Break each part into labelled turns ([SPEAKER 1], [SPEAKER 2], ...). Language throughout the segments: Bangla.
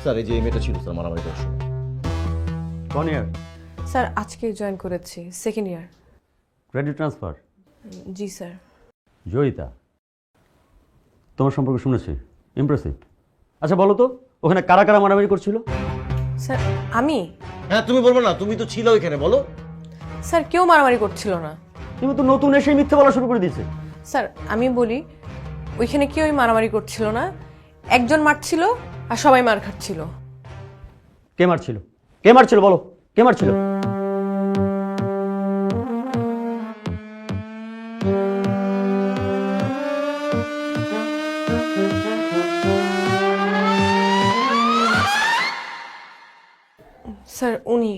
[SPEAKER 1] স্যার এই যে এই মেয়েটা ছিল স্যার মারামারি করার সময়।
[SPEAKER 2] কোন ইয়ার?
[SPEAKER 3] স্যার আজকে জয়েন করেছি, সেকেন্ড ইয়ার।
[SPEAKER 2] Credit transfer?
[SPEAKER 3] জি স্যার।
[SPEAKER 2] জয়িতা, তোমার সম্পর্কে শুনেছি, ইমপ্রেসিভ। আচ্ছা বলো তো, ওখানে কারা কারা মারামারি করছিল?
[SPEAKER 3] স্যার আমি?
[SPEAKER 1] হ্যাঁ তুমি বলবো না, তুমি তো ছিল ওইখানে, বলো।
[SPEAKER 3] স্যার কেউ মারামারি করছিল না।
[SPEAKER 2] তুমি তো নতুন এসে মিথ্যে বলা শুরু করে দিয়েছে।
[SPEAKER 3] স্যার আমি বলি, ওইখানে কেউই মারামারি করছিল না, একজন মারছিল আর সবাই মার খাচ্ছিল।
[SPEAKER 2] কে মারছিল? কে মারছিল বলো, কে মারছিল?
[SPEAKER 3] স্যার উনি।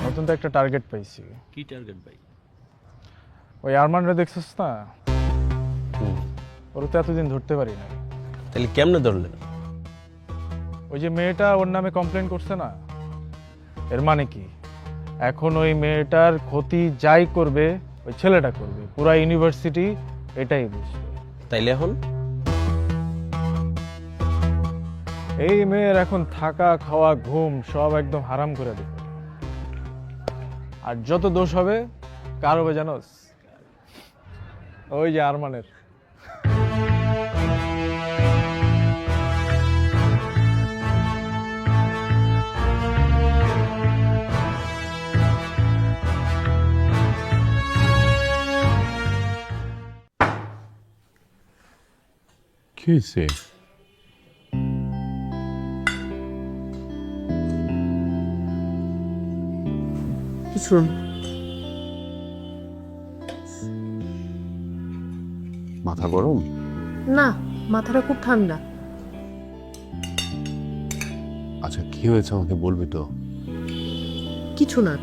[SPEAKER 4] নতুন তো একটা টার্গেট পাইছি।
[SPEAKER 2] কি টার্গেট ভাই?
[SPEAKER 4] ওই আরমানরে দেখছিস না? ওর তো এতদিন ধরতে পারি না।
[SPEAKER 5] তাহলে কেমনে ধরলেন?
[SPEAKER 4] ওই যে মেয়েটা ওর নামে কমপ্লেন করছে না, এর মানে কি এখন ওই মেয়েটার ক্ষতি যাই করবে ওই ছেলেটা করবে, পুরা ইউনিভার্সিটি এটাই বুঝবে।
[SPEAKER 5] তাইলে এখন
[SPEAKER 4] এই মেয়ের এখন থাকা খাওয়া ঘুম সব একদম হারাম করে দেবে। আর যত দোষ হবে কার হবে জানোস? ওই যে আরমানের।
[SPEAKER 6] কি হয়েছে?
[SPEAKER 3] কিছু
[SPEAKER 6] মাথা গরম?
[SPEAKER 3] না, মাথাটা খুব ঠান্ডা।
[SPEAKER 6] আচ্ছা কি হয়েছে আমাকে বলবি তো?
[SPEAKER 3] কিছু না।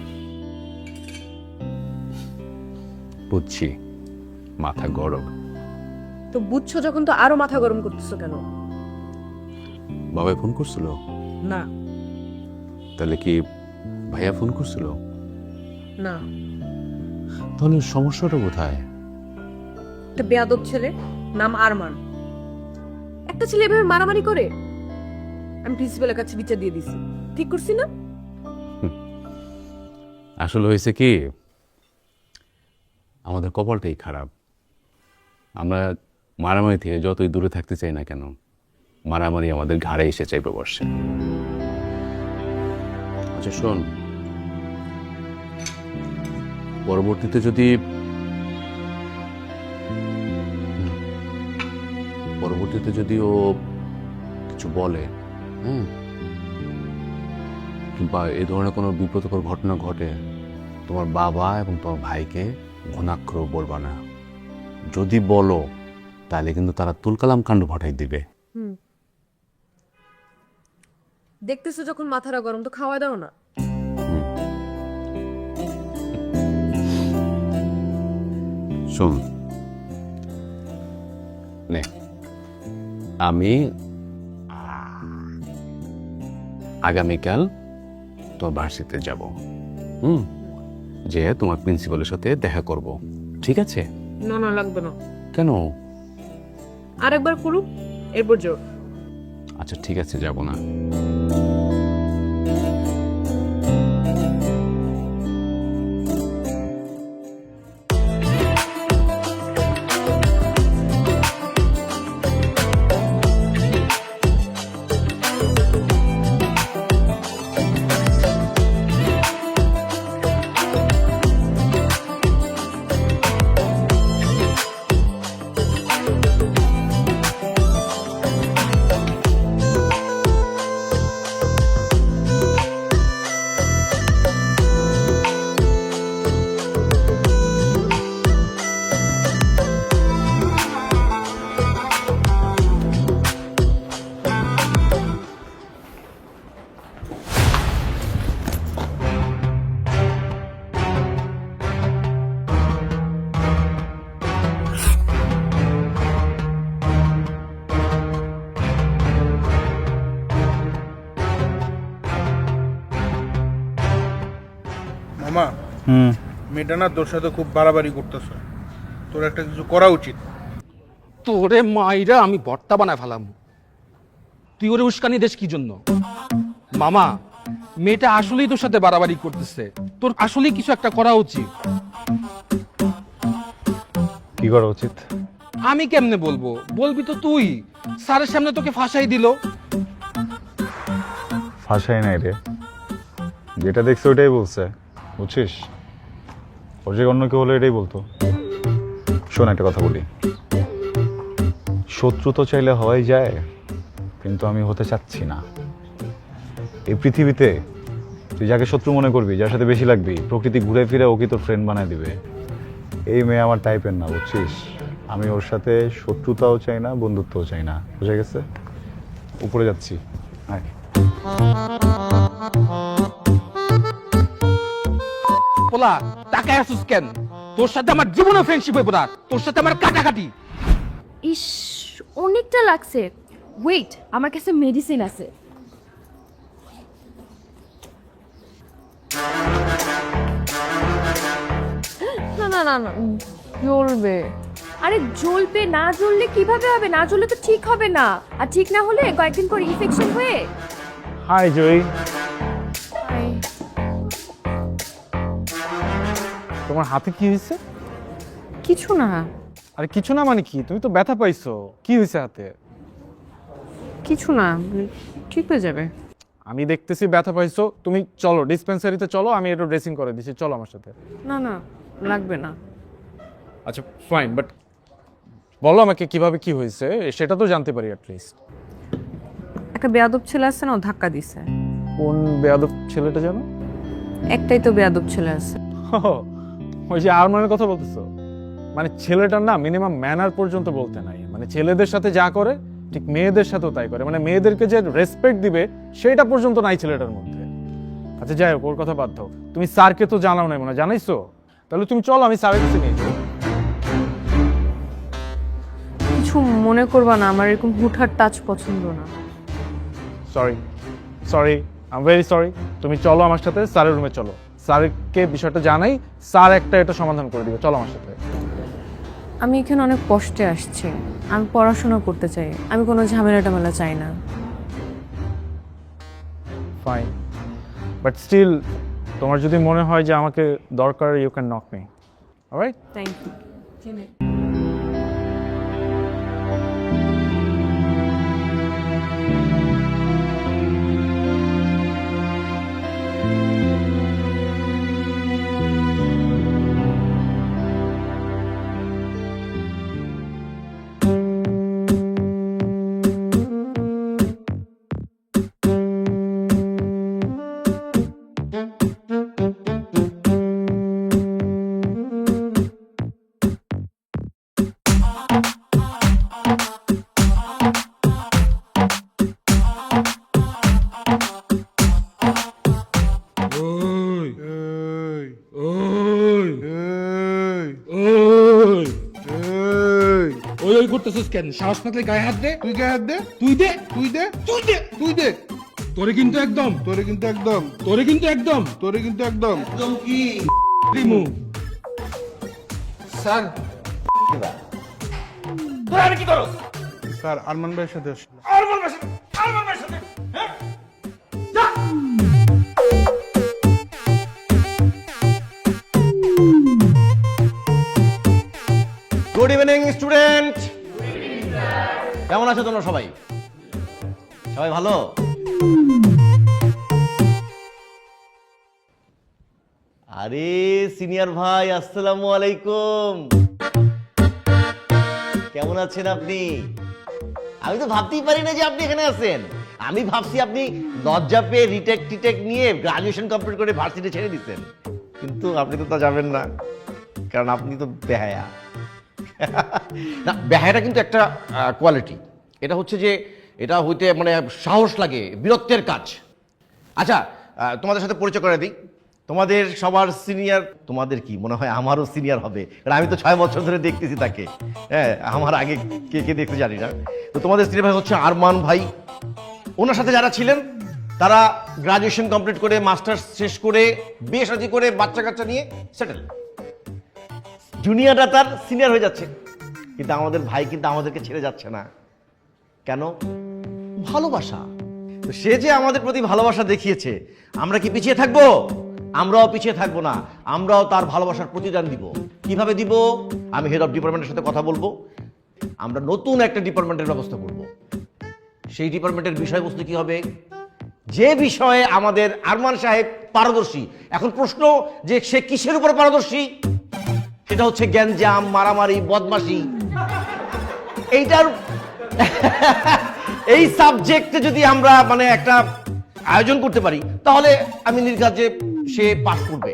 [SPEAKER 6] বুঝছি, মাথা গরম।
[SPEAKER 3] তো বুঝছো যখন, তো আরো মাথা গরম করতেছো কেন?
[SPEAKER 6] বাবাই ফোন করছিল?
[SPEAKER 3] না।
[SPEAKER 6] তাহলে কি ভাইয়া ফোন করছিল?
[SPEAKER 3] না।
[SPEAKER 6] তাহলে সমস্যাটা কোথায়?
[SPEAKER 3] একটা বেয়াদব ছেলে, নাম আরমান, একটা ছেলে এভাবে মারামারি করে। আমি প্রিন্সিপালের কাছে বিচার দিয়ে দিছি। ঠিক করছি না?
[SPEAKER 6] আসলে হয়েছে কি, আমাদের কপালটাই খারাপ। আমরা মারামারি থেকে যতই দূরে থাকতে চাই না কেন, মারামারি আমাদের ঘাড়ে এসে চাইবে বসে। আচ্ছা শোন, পরবর্তীতে যদি ও কিছু বলে, কিংবা এই ধরনের কোনো বিব্রতকর ঘটনা ঘটে, তোমার বাবা এবং তোমার ভাইকে ঘনাক্ষর বলবা না। যদি বলো তাহলে কিন্তু তারা তুলকালাম কাণ্ড ঘটাই দিবে।
[SPEAKER 3] দেখতেছো যখন মাথাটা গরম, তো খাওয়া দাও না।
[SPEAKER 6] শোন, নে, আমি আগামীকাল তোমার ভার্সিটিতে যাব। যে তোমার প্রিন্সিপালের সাথে দেখা করব, ঠিক আছে?
[SPEAKER 3] না না, লাগবে না।
[SPEAKER 6] কেন?
[SPEAKER 3] আরেকবার করুক, এরপর যাও।
[SPEAKER 6] আচ্ছা ঠিক আছে, যাব না।
[SPEAKER 7] মেয়েটা না তোর সাথে খুব বাড়াবাড়ি করতেছে, তোর একটা কিছু করা উচিত।
[SPEAKER 8] তোরে মাইরা আমি ভর্তা বানায় ফেলাম। তুই ওরে উস্কানি দেশ কি জন্য? মামা, মেয়েটা আসলেই তোর সাথে বাড়াবাড়ি করতেছে, তোর আসলেই কিছু একটা করা উচিত।
[SPEAKER 9] কি করা উচিত?
[SPEAKER 8] আমি কেমনে বলবো? বলবি তো তুই। স্যারের সামনে তোকে ফাঁসাই দিল।
[SPEAKER 9] ফাঁসাই নাই রে, যেটা দেখছে ওইটাই বলছে, বুঝছিস? ওর যে অন্য কেউ হলো এটাই বলতো। শোন একটা কথা বলি, শত্রু তো চাইলে হওয়াই যায়, কিন্তু আমি হতে চাচ্ছি না। এই পৃথিবীতে তুই যাকে শত্রু মনে করবি, যার সাথে বেশি লাগবি, প্রকৃতি ঘুরে ফিরে ওকে তোর ফ্রেন্ড বানায় দিবে। এই মেয়ে আমার টাইপের না, বুঝছিস? আমি ওর সাথে শত্রুতাও চাই না, বন্ধুত্বও চাই না, বুঝে গেছে? উপরে যাচ্ছি, আয়।
[SPEAKER 8] পোলা, টাকায় আসুস কেন? তোর সাথে আমার জীবনে ফ্রেন্ডশিপ হইব না, তোর সাথে আমার কাটাকাটি।
[SPEAKER 10] ইস, অনেকটা লাগছে। ওয়েট, আমার কাছে মেডিসিন আছে।
[SPEAKER 3] না না না না, জ্বলবে।
[SPEAKER 10] আরে জ্বলবে না, জ্বললে কিভাবে হবে? না জ্বললে তো ঠিক হবে না, আর ঠিক না হলে কয়েকদিন পর ইনফেকশন হয়ে।
[SPEAKER 4] হাই জয়ী, তোমার হাতে কি হয়েছে?
[SPEAKER 3] কিছু না।
[SPEAKER 4] আরে কিছু না মানে কি? তুমি তো ব্যথা পাইছো, কি হয়েছে হাতে?
[SPEAKER 3] কিছু না, ঠিক হয়ে যাবে।
[SPEAKER 4] আমি দেখতেছি ব্যথা পাইছো, তুমি চলো ডিসপেন্সারিতে চলো, আমি একটু ড্রেসিং করে দিচ্ছি, চলো আমার সাথে।
[SPEAKER 3] না না, লাগবে না।
[SPEAKER 4] আচ্ছা ফাইন, বাট বলো আমাকে কিভাবে কি হয়েছে, সেটা তো জানতে পারি অ্যাটলিস্ট।
[SPEAKER 3] একটা বেয়াদব ছেলে আছে না, ও ধাক্কা দিছে।
[SPEAKER 4] কোন বেয়াদব ছেলেটা জানো?
[SPEAKER 3] একটাই তো বেয়াদব ছেলে আছে।
[SPEAKER 4] ওই যে আরমানের কথা বলতেছো? মানে ছেলেটার না মিনিমাম ম্যানার পর্যন্ত বলতে নাই, মানে ছেলেদের সাথে যা করে ঠিক মেয়েদের সাথেও তাই করে, মানে মেয়েদেরকে যে রেসপেক্ট দিবে সেটা পর্যন্ত নাই ছেলেটার মধ্যে। আচ্ছা যাই হোক, ওর কথা বাদ দাও। তুমি স্যারকে তো জানাও নাই মনে হয়, জানাইছো? তাহলে তুমি চলো, আমি স্যারের কাছে নিয়ে যাবো।
[SPEAKER 3] কিছু মনে করবা না, আমার এরকম হুটহাট টাচ পছন্দ না।
[SPEAKER 4] Sorry sorry, I am very sorry. তুমি চলো আমার সাথে স্যারের রুমে চলো, স্যারকে বিষয়টা জানাই, স্যার একটা এটা সমাধান করে দিবে। চলো আমার সাথে।
[SPEAKER 3] আমি এখানে অনেক কষ্টে আসছি, আমি পড়াশোনা করতে চাই, আমি কোনো ঝামেলা টামেলা চাই না।
[SPEAKER 4] ফাইন, বাট স্টিল তোমার যদি মনে হয় যে আমাকে দরকার, you can knock me, alright?
[SPEAKER 3] Thank you.
[SPEAKER 8] ওই ওই করতেছিস কেন? সাহস থাকলে গায়ে হাত দে।
[SPEAKER 7] তুই গায়ে হাত দে,
[SPEAKER 8] তুই দে,
[SPEAKER 7] তুই দে,
[SPEAKER 8] তুই দে,
[SPEAKER 7] তুই দে।
[SPEAKER 8] তোরে কিন্তু একদম,
[SPEAKER 7] তোরে কিন্তু একদম,
[SPEAKER 8] তোরে কিন্তু একদম
[SPEAKER 7] তোরে কিন্তু একদম।
[SPEAKER 8] রিমু। স্যার, তোরা আর কি করো?
[SPEAKER 7] স্যার আরমান ভাইয়ের সাথে আসলো।
[SPEAKER 8] আরমান ভাইয়ের সাথে, আরমান ভাইয়ের সাথে, হ্যাঁ? যা।
[SPEAKER 1] গুড ইভিনিং স্টুডেন্ট, কেমন আছো তোমরা সবাই? সবাই ভালো? আরে সিনিয়র ভাই, আসসালামু আলাইকুম। কেমন আছেন আপনি? আমি তো ভাবতেই পারি না যে আপনি এখানে আছেন। আমি ভাবছি আপনি লজ্জা পেয়ে রিটেক নিয়ে গ্রাজুয়েশন কমপ্লিট করে ভার্সিটি ছেড়ে দিচ্ছেন, কিন্তু আপনি তো তা যাবেন না, কারণ আপনি তো বেহায়া। না, বেহায়াটা কিন্তু একটা কোয়ালিটি। এটা হচ্ছে যে এটা হইতে মানে সাহস লাগে, বীরত্বের কাজ। আচ্ছা, তোমাদের সাথে পরিচয় করে দিই। তোমাদের সবার সিনিয়র, তোমাদের কি মনে হয় আমারও সিনিয়র হবে, কারণ আমি তো 6 বছর ধরে দেখতেছি তাকে। হ্যাঁ, আমার আগে কে কে দেখতে জানি না। তো তোমাদের সিনিয়র ভাই হচ্ছে আরমান ভাই। ওনার সাথে যারা ছিলেন তারা গ্রাজুয়েশন কমপ্লিট করে মাস্টার্স শেষ করে বিয়ে শাদী করে বাচ্চা কাচ্চা নিয়ে সেটেল। জুনিয়ররা তার সিনিয়র হয়ে যাচ্ছে, কিন্তু আমাদের ভাই কিন্তু আমাদেরকে ছেড়ে যাচ্ছে না। কেন? ভালোবাসা। তো সে যে আমাদের প্রতি ভালোবাসা দেখিয়েছে, আমরা কি পিছিয়ে থাকবো? আমরাও পিছিয়ে থাকবো না, আমরাও তার ভালোবাসার প্রতিদান দিব। কিভাবে দিব? আমি হেড অফ ডিপার্টমেন্টের সাথে কথা বলবো, আমরা নতুন একটা ডিপার্টমেন্টের ব্যবস্থা করব। সেই ডিপার্টমেন্টের বিষয়বস্তু কি হবে? যে বিষয়ে আমাদের আরমান সাহেব পারদর্শী। এখন প্রশ্ন যে সে কিসের উপর পারদর্শী? সেটা হচ্ছে গ্যাঞ্জাম, মারামারি, বদমাশি। এইটার এই সাবজেক্টে যদি আমরা মানে একটা আয়োজন করতে পারি, তাহলে আমি নির্ঘাত যে সে পাস করবে।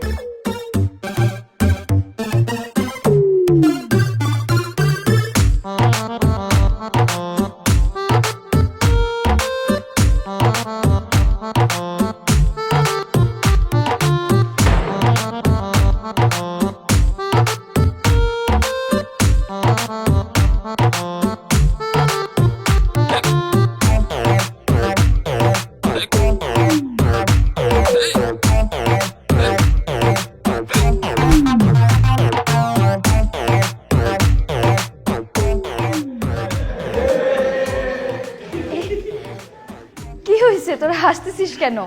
[SPEAKER 10] কি হয়েছে, তোরা হাসতেছিস কেন?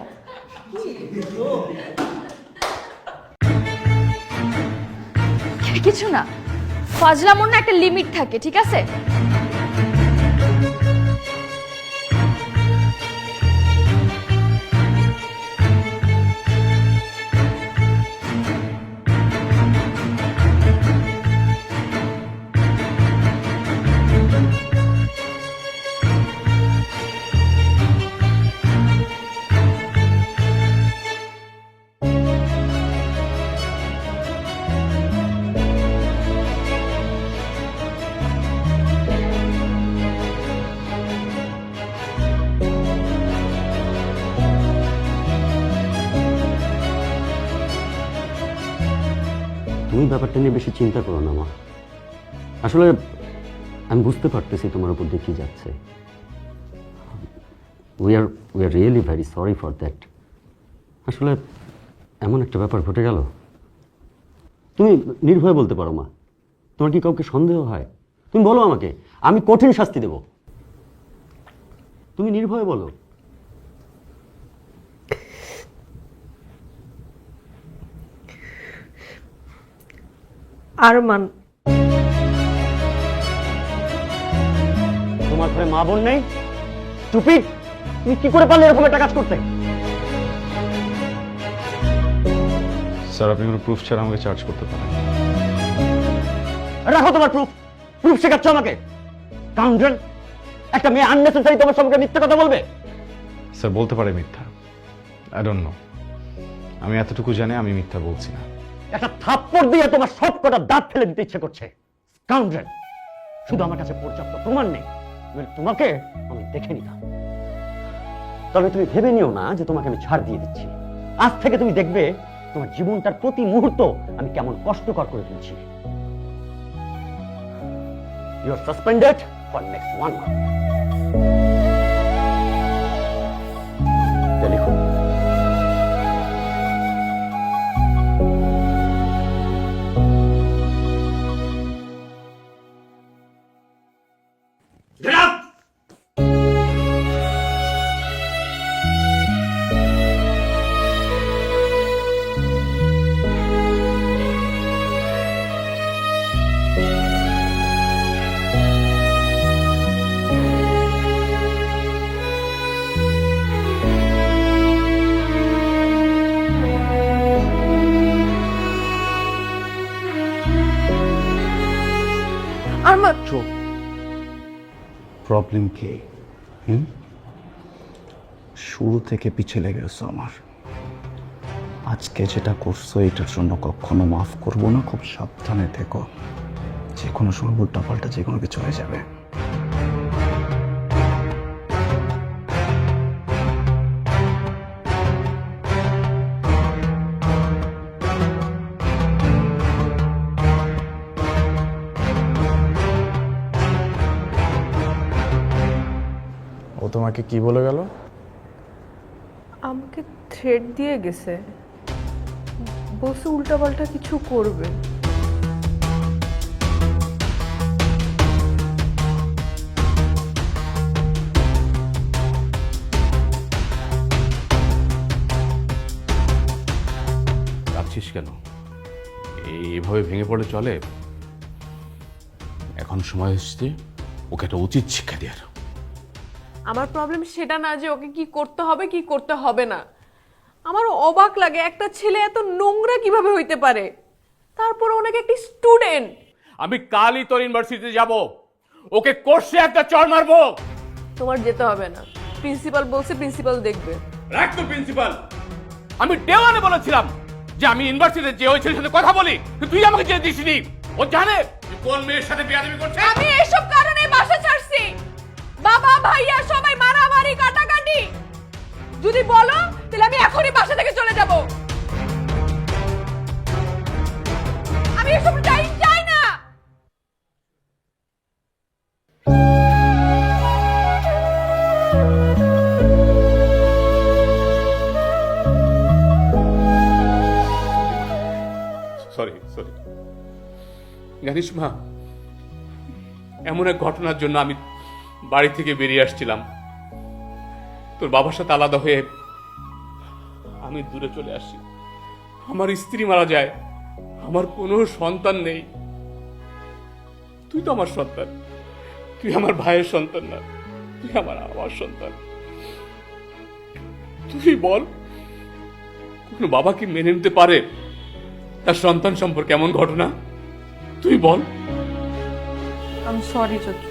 [SPEAKER 10] কিছু না, ফাজলামোর না একটা লিমিট থাকে, ঠিক আছে?
[SPEAKER 2] তুমি ব্যাপারটা নিয়ে বেশি চিন্তা করো না মা। আসলে আমি বুঝতে পারতেছি তোমার উপর দিয়ে কি যাচ্ছে। We are really very sorry for that. আসলে এমন একটা ব্যাপার ঘটে গেল। তুমি নির্ভয়ে বলতে পারো মা, তোমার কি কাউকে সন্দেহ হয়? তুমি বলো আমাকে, আমি কঠিন শাস্তি দেব। তুমি নির্ভয়ে বলো।
[SPEAKER 3] আরমান।
[SPEAKER 2] তোমার ঘরে মা বোন নেই? স্টুপিড! তুমি কি করে পারলে এরকম একটা কাজ করতে?
[SPEAKER 9] স্যার, আপনি কোনো প্রুফ ছাড়া আমাকে চার্জ করতে পারেন।
[SPEAKER 2] রাখো তোমার প্রুফ। প্রুফ শেখাচ্ছ আমাকে? কাউন্টার! একটা মেয়ে আননেসেসারি তোমার সম্পর্কে মিথ্যা কথা বলবে?
[SPEAKER 9] স্যার, বলতে পারে মিথ্যা। I don't know. আমি এতটুকু জানি আমি মিথ্যা বলছি না।
[SPEAKER 2] একটা থাপ্পড় দিয়ে তোমার সব কটা দাঁত ফেলে দিতে ইচ্ছে করছে। কাউন্টার! শুধু আমার কাছে পর্যাপ্ত প্রমাণ নেই, তোমাকে আমি দেখে নিতাম। তবে তুমি ভেবে নিও না যে তোমাকে আমি ছাড় দিয়ে দিচ্ছি। আজ থেকে তুমি দেখবে তোমার জীবনটার প্রতি মুহূর্ত আমি কেমন কষ্টকর করে তুলছি। You are suspended for next 1 month। Telephone.
[SPEAKER 3] Arman,
[SPEAKER 6] problem কি? শুরু থেকে পিছে লেগে গেছো আমার। আজকে যেটা করছো এটার জন্য কখনো মাফ করবো না। খুব সাবধানে থেকো, যে কোনো সময় উল্টা পাল্টা যে কোনো কিছু হয়ে যাবে।
[SPEAKER 4] ও তোমাকে কি বলে গেল?
[SPEAKER 3] আমাকে থ্রেড দিয়ে গেছে, বলছে উল্টাপাল্টা কিছু করবে।
[SPEAKER 6] ভাবছিস কেন? এইভাবে ভেঙে পড়লে চলে? এখন সময় এসছে ওকে একটা উচিত শিক্ষা দেওয়ার।
[SPEAKER 3] আমার প্রবলেম সেটা না যে ওকে কি করতে হবে কি করতে হবে না। আমার অবাক লাগে একটা ছেলে এত নোংরা কিভাবে হইতে পারে, তারপর ওনাকে একটি স্টুডেন্ট।
[SPEAKER 8] আমি কালই তোর ইউনিভার্সিটিতে যাব, ওকে কোর্সে একটা চড় মারবো।
[SPEAKER 3] তোমার যেতে হবে না, প্রিন্সিপাল বলছে, প্রিন্সিপাল দেখবে।
[SPEAKER 8] রাখ তো প্রিন্সিপাল। আমি ডে 1 বলেছিলাম যে আমি ইউনিভার্সিটিতে যে ওই ছেলের সাথে কথা বলি, তুই আমাকে যেতে দিসনি। ও জানে যে কোন মেয়ের সাথে বিয়াদবি করছে।
[SPEAKER 3] আমি এসব কারণে বাসা ছাড়ছি। বাবা ভাইয়া সবাই মারামারি কাটাকাটি। যদি বলো তাহলে আমি এখনই বাসা থেকে চলে যাব। আমি এসব চাই না।
[SPEAKER 8] সরি জানিস মা, এমন এক ঘটনার জন্য আমি বাড়ি থেকে বেরিয়ে আসছিলাম। তোর বাবার সাথে আলাদা হয়ে আমি দূরে চলে আসি। আমার স্ত্রী মারা যায়, আমার কোনো সন্তান নেই। তুই তো আমার সন্তান, তুই আমার ভাইয়ের সন্তান না, তুই আমার সন্তান। তুই বল, কোনো বাবা কি মেনে নিতে পারে তার সন্তান সম্পর্কে এমন ঘটনা? তুই বল।
[SPEAKER 3] আই এম সরি চত্র।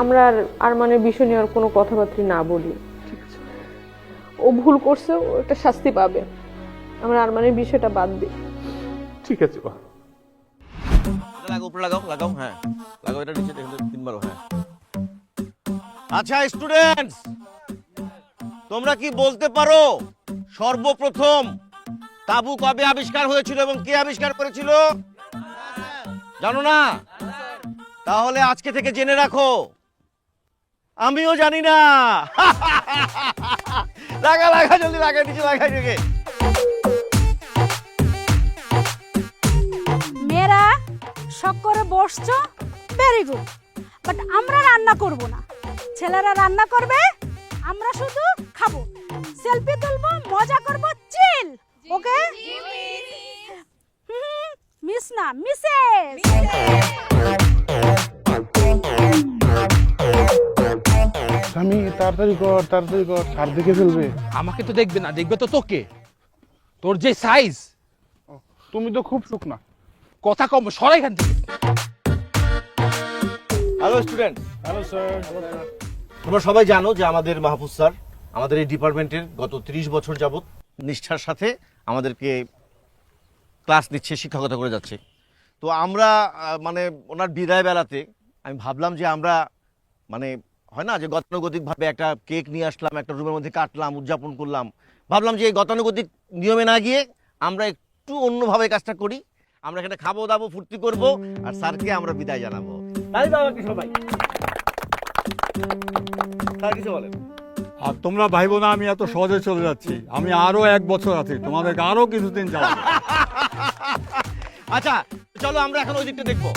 [SPEAKER 3] আমরা আর মানে বিষয় নিয়ে আর কোনো কথাবার্তা না বলি। ও ভুল করছে, ও একটা শাস্তি পাবে। আমরা আর মানে বিষয়টা বাদ দিই।
[SPEAKER 8] ঠিক আছে বা
[SPEAKER 1] লাগাও, উপরে লাগাও, লাগাও, হ্যাঁ লাগাও, এটা নিচে দেখলে 3 বার, হ্যাঁ। আচ্ছা স্টুডেন্টস, তোমরা কি বলতে পারো সর্বপ্রথম তাবু কবে আবিষ্কার হয়েছিল এবং কে আবিষ্কার করেছিল? জানো না? তাহলে আজকে থেকে জেনে রাখো, আমিও জানি না। লাগা লাগা, জলদি লাগা, নিচে লাগাই রেখে।
[SPEAKER 10] মেয়েরা শখ করে বসছো, ভেরি গুড, বাট আমরা রান্না করব না, ছেলেরা রান্না করবে, আমরা শুধু খাবো, সেলফি তুলবো, মজা করব, চিল। ওকে মিস না, মিসেস।
[SPEAKER 7] আমি তাড়াতাড়ি কর, স্যার দেখে ফেলবে।
[SPEAKER 8] আমাকে তো দেখবে না, দেখবে তো তোকে। তোর যে সাইজ,
[SPEAKER 7] তুমি তো খুব শুকনা।
[SPEAKER 8] কথা কম, সরাই এখান থেকে।
[SPEAKER 1] Hello student.
[SPEAKER 7] Hello sir.
[SPEAKER 1] তোমরা সবাই জানো যে আমাদের মাহফুজ স্যার আমাদের এই ডিপার্টমেন্টের গত 30 বছর যাবত নিষ্ঠার সাথে আমাদেরকে ক্লাস নিচ্ছে, শিক্ষকতা করে যাচ্ছে। তো আমরা মানে ওনার বিদায় বেলাতে আমি ভাবলাম যে আমরা মানে হয় না যে গতানুগতিকভাবে একটা কেক নিয়ে আসলাম, একটা রুমের মধ্যে কাটলাম, উদযাপন করলাম। ভাবলাম যে এই গতানুগতিক নিয়মে না গিয়ে আমরা একটু অন্যভাবে কাজটা করি। আমরা এখানে খাবো দাবো, ফুর্তি করব, আর স্যারকে আমরা বিদায় জানাবো। তাই বাবাকে সবাই স্যার কিছু বলেন।
[SPEAKER 11] আর তোমরা ভাইবো না আমি এত সহজে চলে যাচ্ছি, আমি আরো 1 বছর আছি, তোমাদেরকে আরো কিছুদিন যাবো।
[SPEAKER 1] আচ্ছা চলো আমরা এখন ওই দিকটা দেখবো।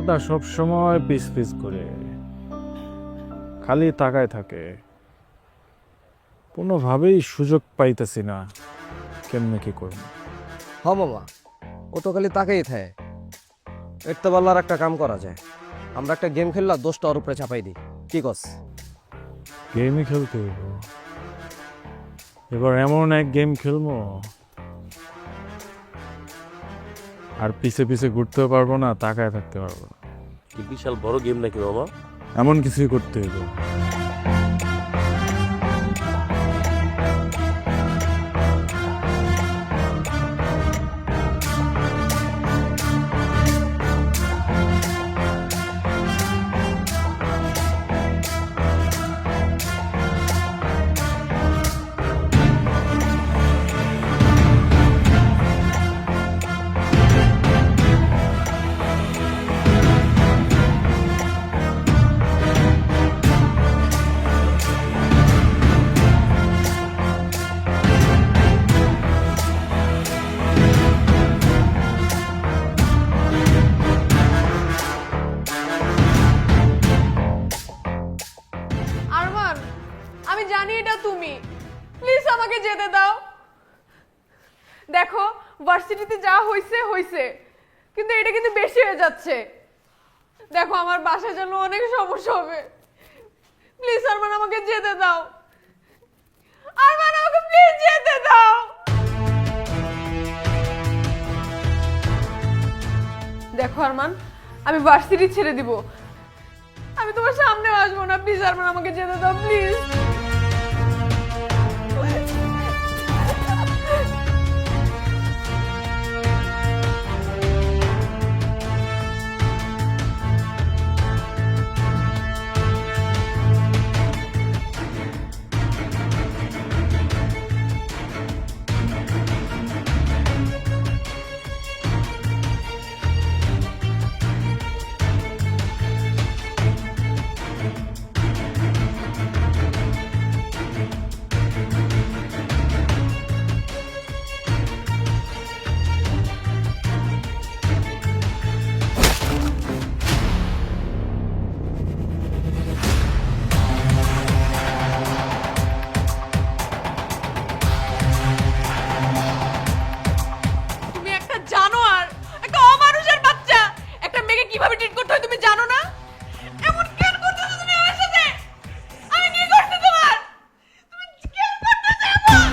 [SPEAKER 4] মালটা সব সময় পিস পিস করে, খালি তাকায় থাকে। কোনোভাবেই সুযোগ পাইতেছি না কেমনে কি করব।
[SPEAKER 12] হ মামা, ও তো খালি তাকেই থাকে। একটা বেলার একটা কাম করা যায়, আমরা একটা গেম খেললা 10টা ওর উপরে চাপাই দিই, কি কস?
[SPEAKER 4] গেমই খেলতে হইব। এবার এমন এক গেম খেলবো আর পিছে পিছে ঘুরতেও পারবো না, তাকায় থাকতে পারবো না।
[SPEAKER 5] কি বিশাল বড় গেম নাকি মামা?
[SPEAKER 4] এমন কিছুই করতে হইব।
[SPEAKER 3] আরমান, আমি জানি এটা তুমি, প্লিজ আমাকে যেতে দাও। দেখো, ভার্সিটিতে যা হইছে হইছে, কিন্তু এটা কিন্তু বেশি হয়ে যাচ্ছে। দেখো, আমার বাসায় যেন অনেক সমস্যা হবে। প্লিজ আরমান, আমাকে যেতে দাও। আরমান, আমাকে প্লিজ যেতে দাও। দেখো আরমান, আমি ভার্সিটি ছেড়ে দিব, আমি তোমার সামনে আসবো না। প্লিজ আরমান, আমাকে যেতে দাও প্লিজ। কিভাবে ট্রিট করতে হয় তুমি জানো না? এমন কেন করতেছো তুমি আমার সাথে? আমি কি করতে তোমার? তুমি কেন করতেছো এমন?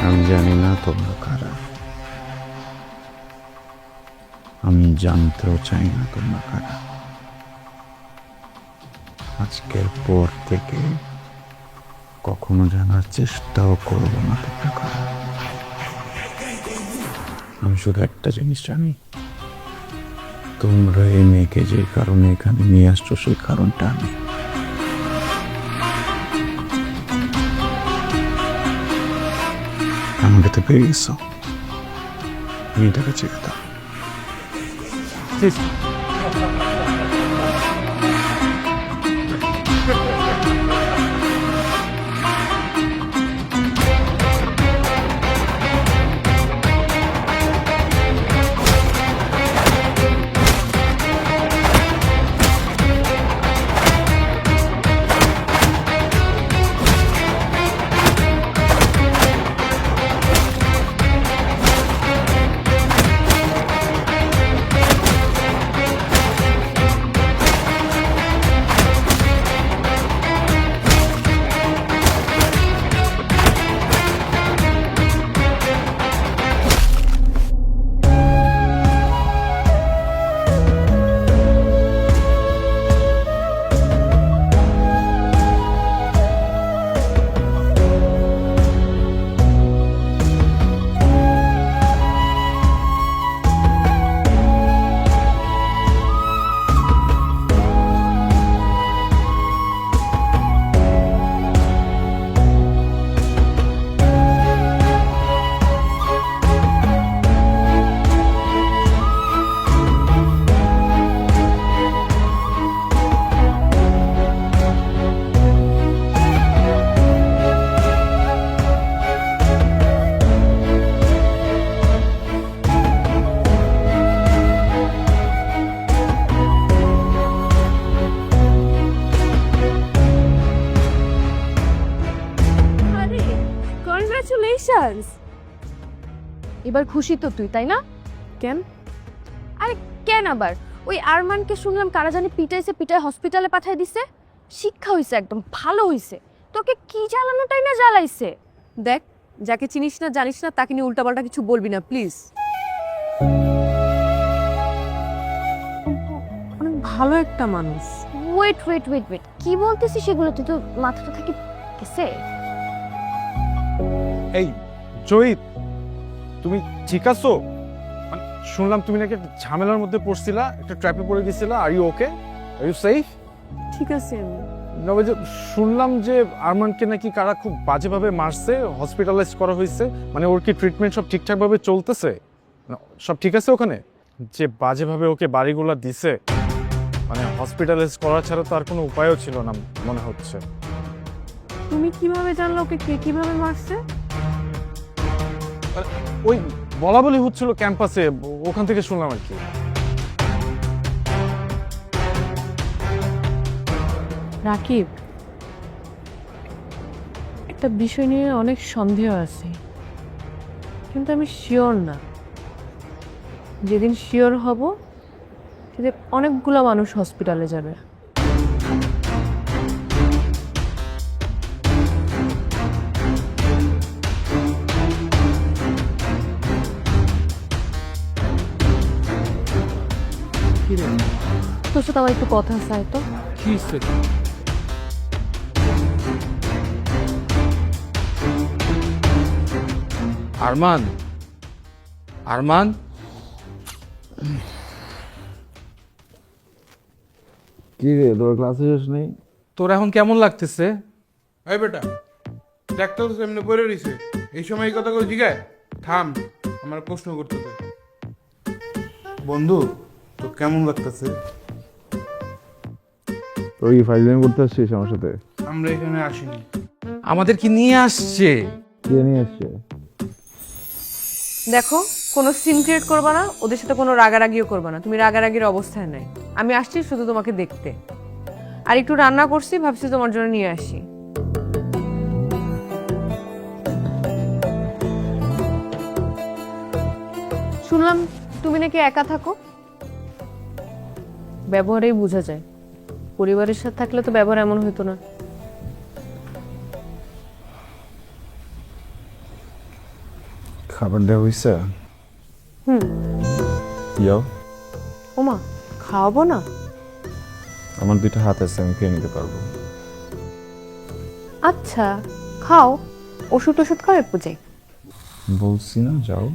[SPEAKER 6] আমি জানি না তোমরা কারা, আমি জানতেও চাই না তোমরা কারা। আজকের পর থেকে কখনো জানার চেষ্টাও করবো না তোমরা কারা। আমি শুধু একটা জিনিস জানি, তোমরা এই মেয়েকে যে কারণে এখানে নিয়ে আসছো সেই কারণটা আমি। আমাকে তো পেয়ে গেছো, মেয়েটাকে ছেড়ে দাও।
[SPEAKER 3] চান্স।
[SPEAKER 10] এবার খুশি তো তুই, তাই না?
[SPEAKER 3] কেন?
[SPEAKER 10] আরে কেন আবার? ওই আরমানকে শুনলাম কারা জানি পিটায় হসপিটালে পাঠিয়ে দিছে। শিক্ষা হইছে, একদম ভালো হইছে। তোকে কি জ্বালানোটাই না জ্বালাইছে।
[SPEAKER 3] দেখ, যাকে চিনিস না জানিস না তাকে নিয়ে উল্টাপাল্টা কিছু বলবি না প্লিজ। অনেক ভালো একটা মানুষ।
[SPEAKER 10] ওয়েট ওয়েট ওয়েট ওয়েট, কি বলতেছিস সেগুলো? তুই তো মাথাটা থাকি গেছে।
[SPEAKER 4] এই জয়িত, তুমি ঠিক আছো? মানে শুনলাম তুমি নাকি একটা ঝামেলার মধ্যে পড়ছিলা, একটা ট্র্যাপে পড়ে গেছিলা। Are you okay? Are you safe?
[SPEAKER 3] ঠিক আছে আমি।
[SPEAKER 4] শুনলাম যে আরমানকে নাকি কারা খুব বাজেভাবে মারছে, হসপিটালাইজ করা হয়েছে। মানে ওর কি ট্রিটমেন্ট সব ঠিকঠাকভাবে চলতেছে? সব ঠিক আছে ওখানে? যে বাজেভাবে ওকে বাড়িগুলা দিছে, মানে হসপিটালাইজ করা ছাড়া তো আর কোনো উপায়ও ছিল না মনে হচ্ছে।
[SPEAKER 3] তুমি কিভাবে জানলো ওকে কে কিভাবে মারছে?
[SPEAKER 4] ওই বলা বলি হচ্ছিল ক্যাম্পাসে, ওখান থেকে শুনলাম আর কি।
[SPEAKER 3] রাকিব, একটা বিষয় নিয়ে অনেক সন্দেহ আছে, কিন্তু আমি শিওর না। যেদিন শিওর হব সেদিন অনেকগুলো মানুষ হসপিটালে যাবে। তোর সাথে আমার একটু কথা চাই তো।
[SPEAKER 8] কি হইছে? আরমান, আরমান,
[SPEAKER 9] কি রে, তোর ক্লাসে শেষ নেই?
[SPEAKER 8] তোর এখন কেমন লাগতেছে?
[SPEAKER 7] এই বেটা, ডাক্তার তো এমনি পড়ে রইছে, এই সময় এই কথা করে জিগায়? থাম, আমার প্রশ্ন করতে দে। বন্ধু, তো কেমন লাগতেছে?
[SPEAKER 9] তোর কি ফাইজলামি করতে আসছিস আমার সাথে?
[SPEAKER 7] আমরা এখানে আসিনি।
[SPEAKER 8] আমাদের কি নিয়ে আসছে?
[SPEAKER 9] কে নিয়ে আসছে?
[SPEAKER 3] দেখো, কোনো সিন ক্রিয়েট করবা না, ওদের সাথে কোনো রাগারাগিও করবা না। তুমি রাগারাগির অবস্থায় নাই। আমি আসছি শুধু তোমাকে দেখতে, আর একটু রান্না করছি, ভাবছি তোমার জন্য নিয়ে আসি। শুনলাম তুমি নাকি একা থাকো। ব্যবহারেই বোঝা যায়। পরিবারের সাথে থাকলে তো ব্যবহার এমন হতো না।
[SPEAKER 9] খাবার দেওয়া হয়েছে? যাও।
[SPEAKER 3] ওমা, খাওয়াবো না?
[SPEAKER 9] আমার দুইটা হাত আছে, আমি খেয়ে নিতে পারবো।
[SPEAKER 3] আচ্ছা, খাও। ওষুধ টষুধ খাও, একটু যাই।
[SPEAKER 9] বলছি না, যাও।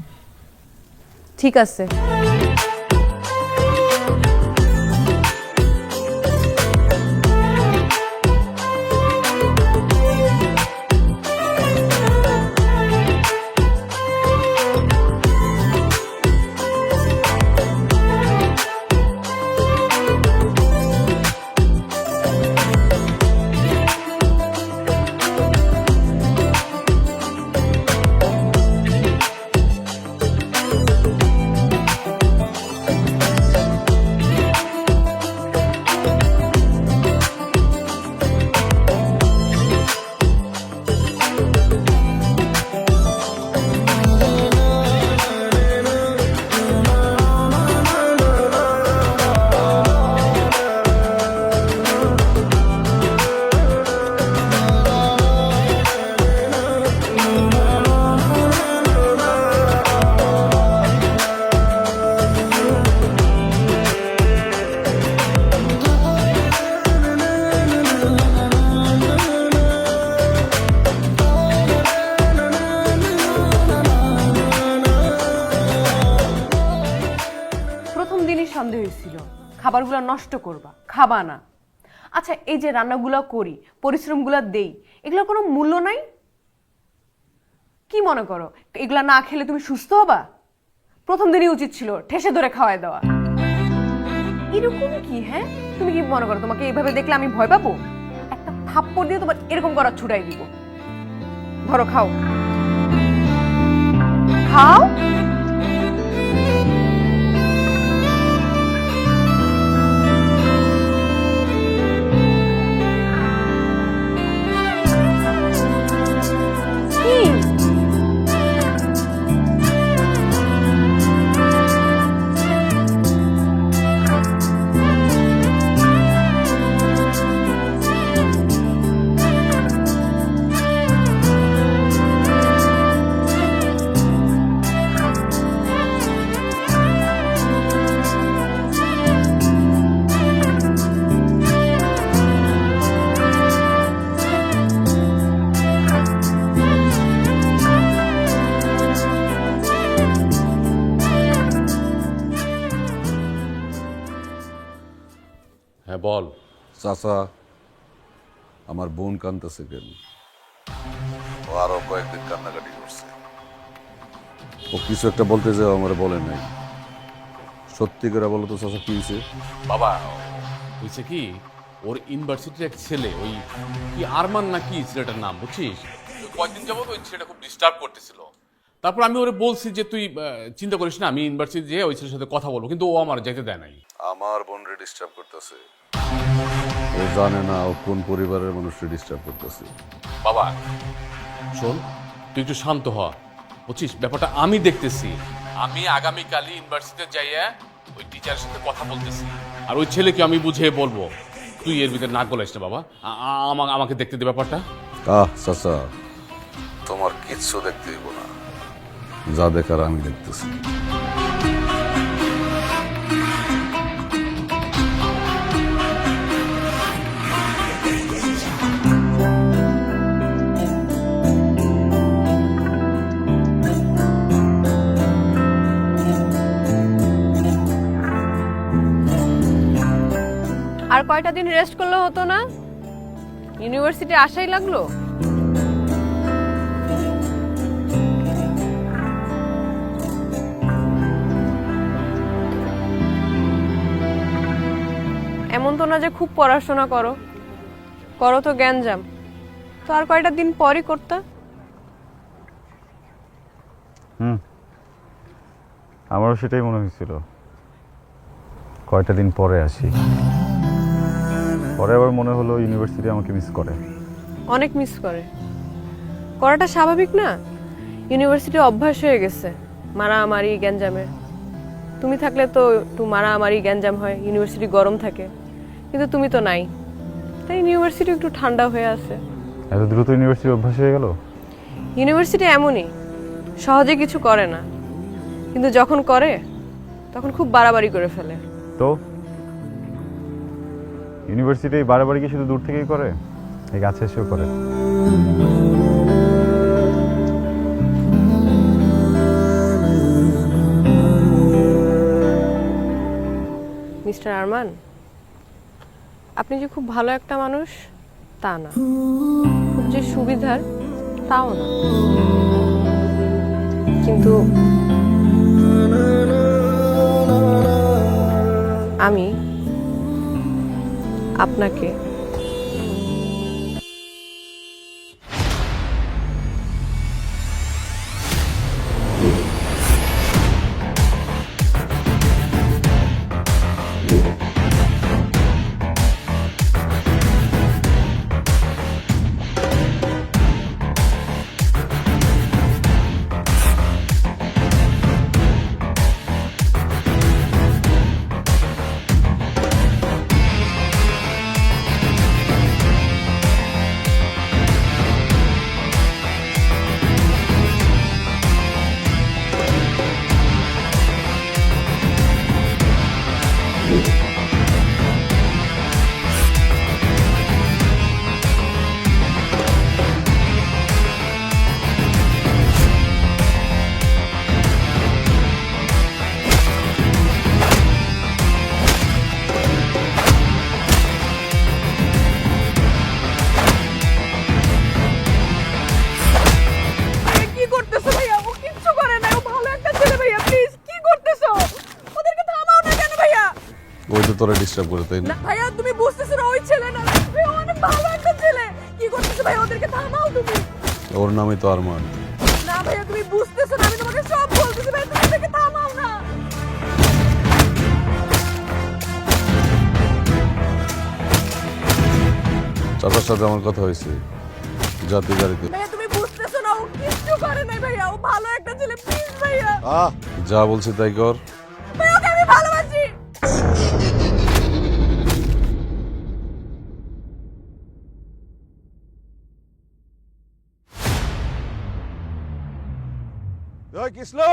[SPEAKER 3] ঠিক আছে। সন্দেহ হয়েছিল খাবারগুলো নষ্ট করবা, খাবা না। আচ্ছা, এই যে রান্নাগুলো করি, পরিশ্রমগুলো দেই, এগুলোর কোনো মূল্য নাই? কি মনে করো এগুলা না খেলে তুমি সুস্থ হবা? প্রথম দিনই উচিত ছিল ঠেসে ধরে খাওয়ায় দেওয়া। এরকম কি? হ্যাঁ, তুমি কি মনে করো তোমাকে এইভাবে দেখলে আমি ভয় পাবো? একটা থাপ্পড় দিয়ে তোমার এরকম করার ছুটাই দিব। ধরো, খাও খাও।
[SPEAKER 5] হ্যাঁ বল।
[SPEAKER 6] চাচা, আমার বোন কান্দতেছে কেন? ও আরো কয়েকদিন কান্নাকাটি করছে। ও কিছু একটা বলতে যাও আমার বলে নাই। সত্যি করে বলো তো চাচা, কি হয়েছে?
[SPEAKER 5] বাবা হয়েছে কি, ওর ইউনিভার্সিটির এক ছেলে, ওই কি আরমান নাকি ছেলেটার নাম, বুঝছিস? ওই কয়েকদিন যাবত ওই ছেলেটা খুব ডিস্টার্ব করতেছিল। তারপর আমি ওরে বলছি যে তুই চিন্তা করিস না, আমি ইউনিভার্সিটি যেয়ে ওই ছেলের সাথে কথা বলবো, কিন্তু ও আমার যেতে দেয় নাই।
[SPEAKER 6] আমার বোনরে ডিস্টার্ব করতেছে। ও জানে না ও কোন পরিবারের মানুষকে ডিস্টার্ব করতেছে।
[SPEAKER 5] বাবা শোন, তুই একটু শান্ত হ, বুঝছিস? ব্যাপারটা আমি দেখতেছি। আমি আগামীকালই ইউনিভার্সিটিতে যাইয়া ওই টিচারের সাথে কথা বলতেছি, আর ওই ছেলেকে আমি বুঝিয়ে বলবো। তুই এর ভিতরে নাক গলাইস না বাবা, আমাকে দেখতে দে ব্যাপারটা।
[SPEAKER 6] চাচা, তোমার কিচ্ছু দেখতে হইব না, যা দেখার আমি দেখতেছি।
[SPEAKER 3] আর কয়টা দিন রেস্ট করলে হতো না? ইউনিভার্সিটি আসাই লাগলো। এমন তো না যে খুব পড়াশোনা করো, করো তো জ্ঞানজাম। তো আর কয়টা দিন পরই করতে।
[SPEAKER 9] আমারও সেটাই মনে হয়েছিল, কয়টা দিন পরে আসি। পরে আবার মনে হলো ইউনিভার্সিটি আমাকে মিস করে।
[SPEAKER 3] অনেক মিস করে, করাটা স্বাভাবিক না? ইউনিভার্সিটি অভ্যাস হয়ে গেছে মারামারি গ্যাঞ্জামের। তুমি থাকলে তো একটু মারামারি গ্যাঞ্জাম হয়, ইউনিভার্সিটি গরম থাকে, কিন্তু তুমি তো নাই, তাই ইউনিভার্সিটি একটু ঠান্ডা হয়ে আছে।
[SPEAKER 9] এত দ্রুত ইউনিভার্সিটি অভ্যাস হয়ে গেল?
[SPEAKER 3] ইউনিভার্সিটি এমনই, সহজে কিছু করে না, কিন্তু যখন করে তখন খুব বাড়াবাড়ি করে ফেলে।
[SPEAKER 9] তো ইউনিভার্সিটি বাড়াবাড়ি কি শুধু দূর থেকেই করে, এই কাছে এসেও করে?
[SPEAKER 3] মিস্টার আরমান, আপনি যে খুব ভালো একটা মানুষ তা না, খুব যে সুবিধার তাও না, কিন্তু আমি আপনাকে
[SPEAKER 6] ওই তো তোরা ডিস্টার্ব করে, তাই না?
[SPEAKER 3] ভাইয়া তুমি বুঝতেছো না, ওই ছেলে না, ও অনেক ভালো একটা ছেলে। কি করতেছো ভাই? ওদেরকে থামাও তুমি।
[SPEAKER 6] ওর নামই তো আরমান।
[SPEAKER 3] না ভাইয়া তুমি বুঝতেছো না, আমি তোমাকে সব বলতেছি ভাই, তুমি ওদেরকে থামাও না।
[SPEAKER 6] চাচার সাথে আমার কথা হয়েছে, জাতি গাড়িতে।
[SPEAKER 3] ভাইয়া তুমি বুঝতেছো না, ও কিচ্ছু করে নাই ভাইয়া, ও ভালো একটা ছেলে, প্লিজ ভাইয়া।
[SPEAKER 6] যা বলছি তাই কর।
[SPEAKER 3] ভাইয়া ওকে আমি ভালোবাসি।
[SPEAKER 11] কিসলো